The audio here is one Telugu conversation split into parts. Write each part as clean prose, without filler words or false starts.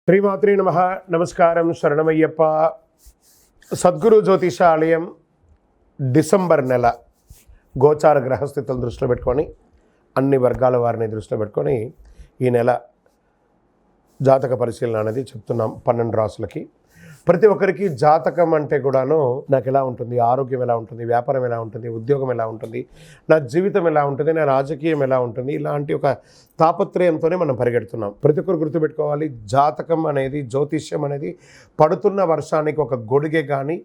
శ్రీమాత్రే నమః. నమస్కారం, శరణమయ్యప్ప. సద్గురు జ్యోతిష ఆలయం డిసెంబర్ నెల గోచార గ్రహస్థితులను దృష్టిలో పెట్టుకొని అన్ని వర్గాల వారిని దృష్టిలో పెట్టుకొని ఈ నెల జాతక పరిశీలన అనేది చెప్తున్నాం 12 రాసులకి. ప్రతి ఒక్కరికి జాతకం అంటే కూడాను నాకు ఎలా ఉంటుంది, ఆరోగ్యం ఎలా ఉంటుంది, వ్యాపారం ఎలా ఉంటుంది, ఉద్యోగం ఎలా ఉంటుంది, నా జీవితం ఎలా ఉంటుంది, నా రాజకీయం ఎలా ఉంటుంది, ఇలాంటి ఒక తాపత్రయంతోనే మనం పరిగెడుతున్నాం. ప్రతి ఒక్కరు గుర్తుపెట్టుకోవాలి, జాతకం అనేది, జ్యోతిష్యం అనేది పడుతున్న వర్షానికి ఒక గొడుగే కానీ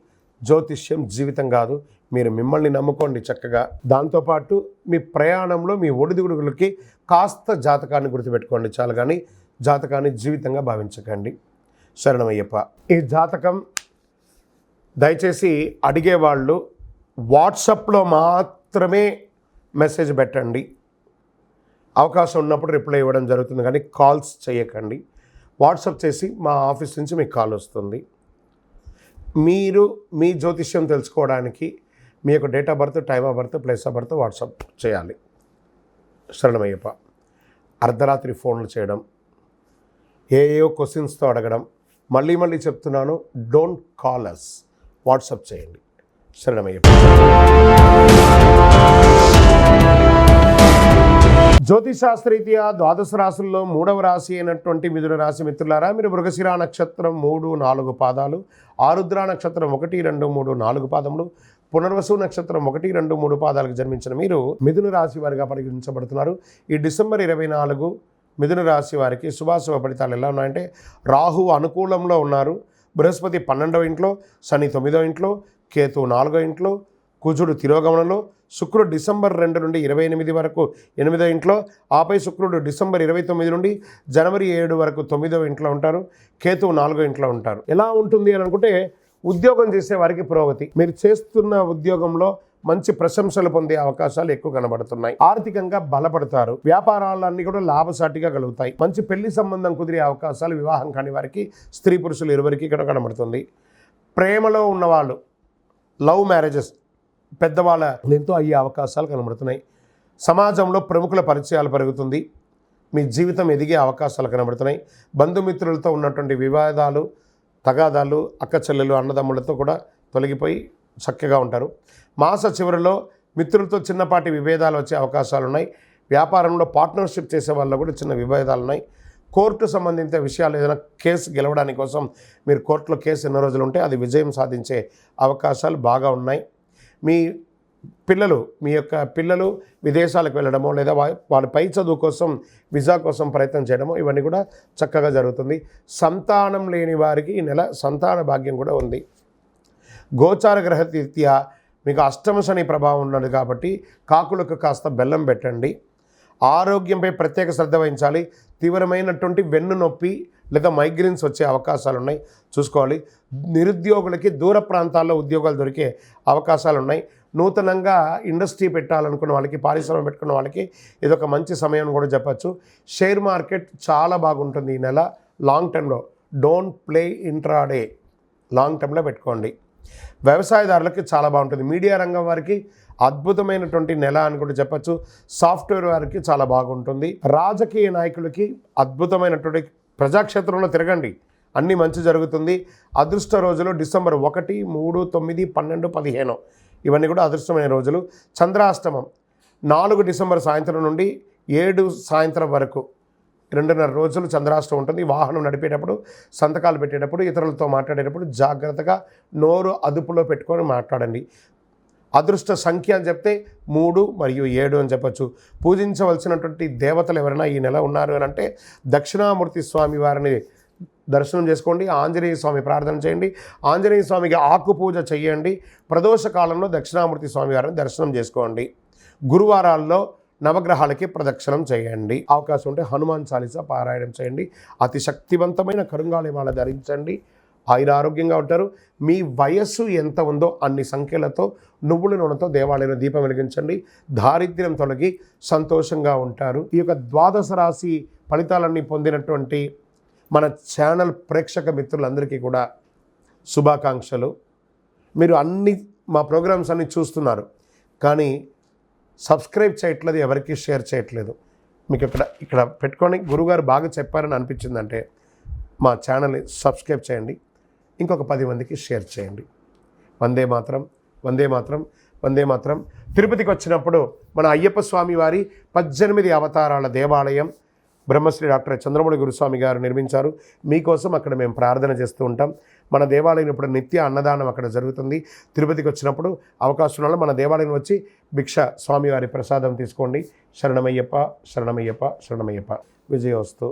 జ్యోతిష్యం జీవితం కాదు. మీరు మిమ్మల్ని నమ్ముకోండి చక్కగా. దాంతోపాటు మీ ప్రయాణంలో మీ ఒడిదుడుగులకి కాస్త జాతకాన్ని గుర్తుపెట్టుకోండి చాలు, కానీ జాతకాన్ని జీవితంగా భావించకండి. శరణమయ్యప్ప. ఈ జాతకం దయచేసి అడిగేవాళ్ళు వాట్సాప్లో మాత్రమే మెసేజ్ పెట్టండి. అవకాశం ఉన్నప్పుడు రిప్లై ఇవ్వడం జరుగుతుంది, కానీ కాల్స్ చేయకండి. వాట్సాప్ చేసి మా ఆఫీస్ నుంచి మీకు కాల్ వస్తుంది. మీరు మీ జ్యోతిష్యం తెలుసుకోవడానికి మీ యొక్క date of birth, time of birth, place of birth WhatsApp చేయాలి. శరణమయ్యప్ప. అర్ధరాత్రి ఫోన్లు చేయడం, ఏయో క్వశ్చన్స్తో అడగడం, మళ్ళీ చెప్తున్నాను, డోంట్ కాల్ అస్, వాట్సాప్ చేయండి. శరణమయ్యప్ప. జ్యోతిశాస్త్రరీత్యా ద్వాదశ రాశుల్లో 3వ రాశి అయినటువంటి మిథున రాశి మిత్రులారా, మీరు మృగశిర నక్షత్రం 3, 4 పాదాలు, ఆరుద్ర నక్షత్రం 1, 2, 3, 4 పాదములు, పునర్వసు నక్షత్రం 1, 2, 3 పాదాలకు జన్మించిన మీరు మిథున రాశి వారిగా పరిగణించబడుతున్నారు. ఈ డిసెంబర్ 24 మిథున రాశి వారికి శుభాశుభ ఫలితాలు ఎలా ఉన్నాయంటే, రాహు అనుకూలంలో ఉన్నారు, బృహస్పతి 12వ ఇంట్లో, శని 9వ ఇంట్లో, కేతు 4వ ఇంట్లో, కుజుడు తిరోగమనంలో, శుక్రుడు డిసెంబర్ 2 నుండి 28 వరకు 8వ ఇంట్లో, ఆపై శుక్రుడు డిసెంబర్ 29 నుండి జనవరి 7 వరకు 9వ ఇంట్లో ఉంటారు, కేతువు 4వ ఇంట్లో ఉంటారు. ఎలా ఉంటుంది అని అనుకుంటే, ఉద్యోగం చేసే వారికి పురోగతి, మీరు చేస్తున్న ఉద్యోగంలో మంచి ప్రశంసలు పొందే అవకాశాలు ఎక్కువ కనబడుతున్నాయి. ఆర్థికంగా బలపడతారు, వ్యాపారాలన్నీ కూడా లాభసాటిగా కలుగుతాయి. మంచి పెళ్లి సంబంధం కుదిరే అవకాశాలు, వివాహం కాని వారికి, స్త్రీ పురుషులు ఇరువురికి ఇక్కడ కనబడుతుంది. ప్రేమలో ఉన్నవాళ్ళు, లవ్ మ్యారేజెస్ పెద్దవాళ్ళ ఎంతో అయ్యే అవకాశాలు కనబడుతున్నాయి. సమాజంలో ప్రముఖుల పరిచయాలు పెరుగుతుంది, మీ జీవితం ఎదిగే అవకాశాలు కనబడుతున్నాయి. బంధుమిత్రులతో ఉన్నటువంటి వివాదాలు, తగాదాలు, అక్క చెల్లెలు, అన్నదమ్ములతో కూడా తొలగిపోయి చక్కగా ఉంటారు. మాస చివరిలో మిత్రులతో చిన్నపాటి విభేదాలు వచ్చే అవకాశాలు ఉన్నాయి. వ్యాపారంలో పార్ట్నర్షిప్ చేసే వాళ్ళు కూడా చిన్న విభేదాలు ఉన్నాయి. కోర్టు సంబంధించిన విషయాలు, ఏదైనా కేసు గెలవడానికి కోసం మీరు కోర్టులో కేసు ఎన్నో రోజులు ఉంటే అది విజయం సాధించే అవకాశాలు బాగా ఉన్నాయి. మీ పిల్లలు విదేశాలకు వెళ్ళడమో, లేదా వాళ్ళ పై చదువు కోసం వీసా కోసం ప్రయత్నం చేయడమో, ఇవన్నీ కూడా చక్కగా జరుగుతుంది. సంతానం లేని వారికి ఈ నెల సంతాన భాగ్యం కూడా ఉంది. గోచార గ్రహరీత్యా మీకు అష్టమ శని ప్రభావం ఉన్నది కాబట్టి కాకులకు కాస్త బెల్లం పెట్టండి. ఆరోగ్యంపై ప్రత్యేక శ్రద్ధ వహించాలి. తీవ్రమైనటువంటి వెన్ను నొప్పి లేదా మైగ్రేన్స్ వచ్చే అవకాశాలు ఉన్నాయి, చూసుకోవాలి. నిరుద్యోగులకి దూర ప్రాంతాల్లో ఉద్యోగాలు దొరికే అవకాశాలు ఉన్నాయి. నూతనంగా ఇండస్ట్రీ పెట్టాలనుకున్న వాళ్ళకి, పారిశ్రమ పెట్టుకున్న వాళ్ళకి ఇదొక మంచి సమయం కూడా చెప్పచ్చు. షేర్ మార్కెట్ చాలా బాగుంటుంది ఈ నెల. లాంగ్ టర్మ్లో డోంట్ ప్లే ఇంట్రాడే, లాంగ్ టర్మ్లో పెట్టుకోండి. వ్యవసాయదారులకి చాలా బాగుంటుంది. మీడియా రంగం వారికి అద్భుతమైనటువంటి నెల అని కూడా చెప్పచ్చు. సాఫ్ట్వేర్ వారికి చాలా బాగుంటుంది. రాజకీయ నాయకులకి అద్భుతమైనటువంటి, ప్రజాక్షేత్రంలో తిరగండి, అన్నీ మంచి జరుగుతుంది. అదృష్ట రోజులు డిసెంబర్ 1, 3, 9, 12, 15 ఇవన్నీ కూడా అదృష్టమైన రోజులు. చంద్రాష్టమం 4 డిసెంబర్ సాయంత్రం నుండి 7 సాయంత్రం వరకు 2.5 రోజులు చంద్రాష్టమం ఉంటుంది. వాహనం నడిపేటప్పుడు, సంతకాలు పెట్టేటప్పుడు, ఇతరులతో మాట్లాడేటప్పుడు జాగ్రత్తగా నోరు అదుపులో పెట్టుకొని మాట్లాడండి. అదృష్ట సంఖ్య అని చెప్తే 3 మరియు 7 అని చెప్పచ్చు. పూజించవలసినటువంటి దేవతలు ఎవరైనా ఈ నెల ఉన్నారు అని అంటే, దక్షిణామూర్తి స్వామి వారిని దర్శనం చేసుకోండి. ఆంజనేయ స్వామి ప్రార్థన చేయండి. ఆంజనేయ స్వామికి ఆకు పూజ చేయండి. ప్రదోష కాలంలో దక్షిణామూర్తి స్వామి వారిని దర్శనం చేసుకోండి. గురువారాల్లో నవగ్రహాలకి ప్రదక్షిణం చేయండి. అవకాశం ఉంటే హనుమాన్ చాలీసా పారాయణం చేయండి. అతి శక్తివంతమైన కరుంగాళిమాల ధరించండి. ఆరోగ్యంగా ఉంటారు. మీ వయస్సు ఎంత ఉందో అన్ని సంఖ్యలతో నువ్వుల నూనెతో దేవాలయంలో దీపం వెలిగించండి. దారిద్ర్యం తొలగి సంతోషంగా ఉంటారు. ఈ యొక్క ద్వాదశ రాశి ఫలితాలన్నీ పొందినటువంటి మన ఛానల్ ప్రేక్షక మిత్రులందరికీ కూడా శుభాకాంక్షలు. మీరు మా ప్రోగ్రామ్స్ అన్నీ చూస్తున్నారు, కానీ సబ్స్క్రైబ్ చేయట్లేదు, ఎవరికి షేర్ చేయట్లేదు. మీకు ఇక్కడ పెట్టుకొని గురుగారు బాగా చెప్పారని అనిపించిందంటే మా ఛానల్ని సబ్స్క్రైబ్ చేయండి, ఇంకొక 10 మందికి షేర్ చేయండి. వందే మాత్రం, వందే మాత్రం, వందే మాత్రం. తిరుపతికి వచ్చినప్పుడు మన అయ్యప్ప స్వామి వారి 18 అవతారాల దేవాలయం బ్రహ్మశ్రీ డాక్టర్ చంద్రమౌళి గురుస్వామి గారు నిర్మించారు. మీకోసం అక్కడ మేము ప్రార్థన చేస్తూ ఉంటాం. మన దేవాలయం ఇప్పుడు నిత్య అన్నదానం అక్కడ జరుగుతుంది. తిరుపతికి వచ్చినప్పుడు అవకాశం వల్ల మన దేవాలయం వచ్చి భిక్ష స్వామివారి ప్రసాదం తీసుకోండి. శరణమయ్యప్ప, శరణమయ్యప్ప, శరణమయ్యప్ప. విజయోస్తు.